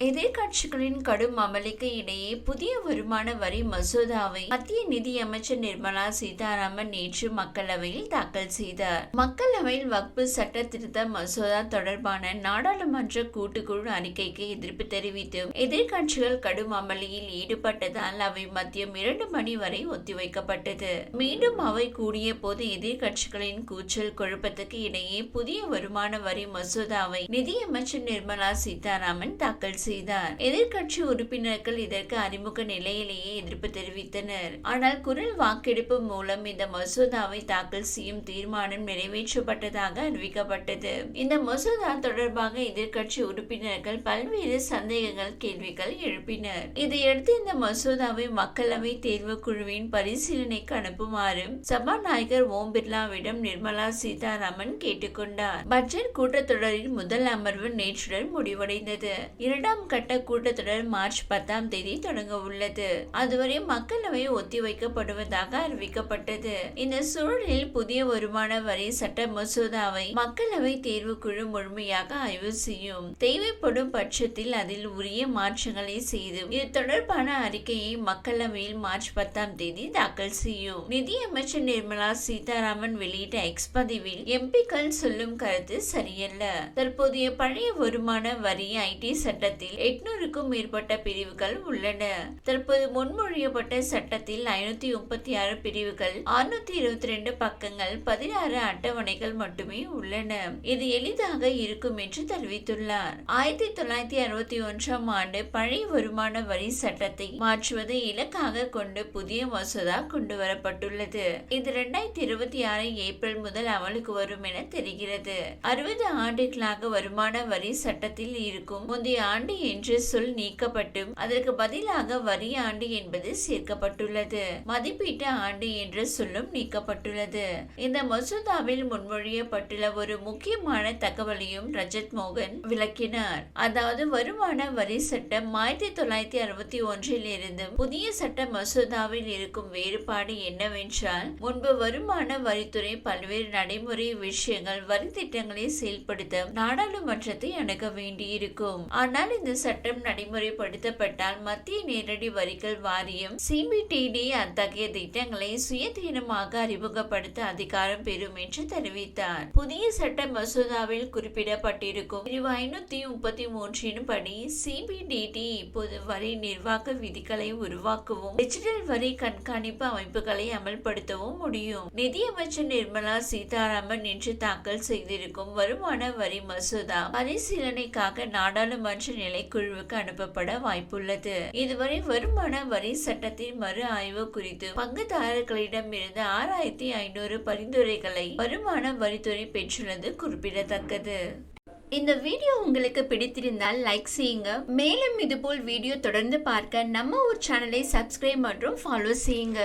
எதிர்க்கட்சிகளின் கடும் அமளிக்கு இடையே புதிய வருமான வரி மசோதாவை மத்திய நிதி அமைச்சர் நிர்மலா சீதாராமன் நேற்று மக்களவையில் தாக்கல் செய்தார். மக்களவையில் வக்பு சட்ட திருத்த மசோதா தொடர்பான நாடாளுமன்ற கூட்டுக்குழு அறிக்கைக்கு எதிர்ப்பு தெரிவித்து எதிர்க்கட்சிகள் கடும் அமளியில் ஈடுபட்டதால் அவை மதியம் 2 மணி வரை ஒத்திவைக்கப்பட்டது. மீண்டும் அவை கூடிய போது எதிர்க்கட்சிகளின் கூச்சல் குழப்பத்துக்கு இடையே புதிய வருமான வரி மசோதாவை நிதியமைச்சர் நிர்மலா சீதாராமன் தாக்கல் செய்தார். எதிர்க்கட்சி உறுப்பினர்கள் இதற்கு அறிமுக நிலையிலேயே எதிர்ப்பு தெரிவித்தனர். ஆனால் குரல் வாக்கெடுப்பு மூலம் இந்த மசோதாவை தாக்கல் செய்யும் தீர்மானம் நிறைவேற்றப்பட்டதாக அறிவிக்கப்பட்டது. இந்த மசோதா தொடர்பாக எதிர்க்கட்சி உறுப்பினர்கள் பல்வேறு சந்தேகங்கள், கேள்விகள் எழுப்பினர். இதையடுத்து இந்த மசோதாவை மக்களவை தேர்வு குழுவின் பரிசீலனைக்கு அனுப்புமாறு சபாநாயகர் ஓம் பிர்லாவிடம் நிர்மலா சீதாராமன் கேட்டுக்கொண்டார். பட்ஜெட் கூட்டத்தொடரின் முதல் அமர்வு நேற்றுடன் முடிவடைந்தது. இரண்டாம் கட்ட கூட்டத்தொடர் மார்ச் 10ஆம் தேதி தொடங்க உள்ளது. அதுவரை மக்களவை ஒத்திவைக்கப்படுவதாக அறிவிக்கப்பட்டது. இந்த சூழலில் புதிய வருமான வரி சட்ட மசோதாவை மக்களவை தேர்வுக்குழு முழுமையாக ஆய்வு செய்யும். தேவைப்படும் பட்சத்தில் அதில் உரிய மாற்றங்களை செய்து இது தொடர்பான அறிக்கையை மக்களவையில் மார்ச் 10ஆம் தேதி தாக்கல் செய்யும். நிதியமைச்சர் நிர்மலா சீதாராமன் வெளியிட்ட எக்ஸ் பதிவில் எம்பிக்கள் சொல்லும் கருத்து சரியல்ல. தற்போதைய பழைய வருமான வரி ஐடி சட்டத்தில் 800க்கும் மேற்பட்ட பிரிவுகள் உள்ளன. தற்போது முன்மொழியப்பட்ட சட்டத்தில் 536 பிரிவுகள், 622 பக்கங்கள், 16 அட்டவணைகள் மட்டுமே உள்ளன. இது எளிதாக இருக்கும் என்று தெரிவித்துள்ளார். 1961ஆம் ஆண்டு பழைய வருமான வரி சட்டத்தை மாற்றுவதை இலக்காக கொண்டு புதிய மசோதா கொண்டுவரப்பட்டுள்ளது. இது 2026 ஏப்ரல் முதல் அமலுக்கு வரும் என தெரிகிறது. 60 ஆண்டுகளாக வருமான வரி சட்டத்தில் இருக்கும் முந்தைய ஆண்டு என்ற சொல் நீக்கப்பட்டு அதற்கு பதிலாக வரி ஆண்டு என்பது சேர்க்கப்பட்டுள்ளது. மதிப்பீட்டு ஆண்டு என்ற சொல்லும் நீக்கப்பட்டுள்ளது. இந்த மசோதாவில் முன்மொழியப்பட்டுள்ள ஒரு முக்கியமான தகவலையும் ரஜத் மோகன் விளக்கினார். அதாவது வருமான வரி சட்டம் 1961 இருந்து புதிய சட்ட மசோதாவில் இருக்கும் வேறுபாடு என்னவென்றால், முன்பு வருமான வரித்துறை பல்வேறு நடைமுறை விஷயங்கள், வரி திட்டங்களை செயல்படுத்த நாடாளுமன்றத்தை அணுக வேண்டியிருக்கும். ஆனால் இந்த சட்டம் நடைமுறைப்படுத்தப்பட்டால் மத்திய நேரடி வரிகள் வாரியம் CBDT அத்தகைய திட்டங்களை சுயதீனமாக அறிமுகப்படுத்த அதிகாரம் பெறும் என்று தெரிவித்தார். புதிய சட்ட மசோதாவில் குறிப்பிடப்பட்டிருக்கும் பிரிவு 533 படி CBDT இப்போது வரி நிர்வாக விதிகளை உருவாக்கவும் டிஜிட்டல் வரி கண்காணிப்பு அமைப்புகளை அமல்படுத்தவும் முடியும். நிதியமைச்சர் நிர்மலா சீதாராமன் இன்று தாக்கல் செய்திருக்கும் வருமான வரி மசோதா பரிசீலனைக்காக நாடாளுமன்ற நிலைக்குழுவுக்கு அனுப்பப்பட வாய்ப்புள்ளது. இதுவரை வருமான வரி சட்டத்தின் மறு ஆய்வு குறித்து பங்குதாரர்களிடம் இருந்து 6500 பரிந்துரைகளை வருமான வரித்துறை பெற்றுள்ளது குறிப்பிடத்தக்கது. இந்த வீடியோ உங்களுக்கு பிடித்திருந்தால் லைக் செய்யுங்க. மேலும் இதுபோல் வீடியோ தொடர்ந்து பார்க்க நம்ம ஒரு சேனலை சப்ஸ்கிரைப் மற்றும் ஃபாலோ செய்யுங்க.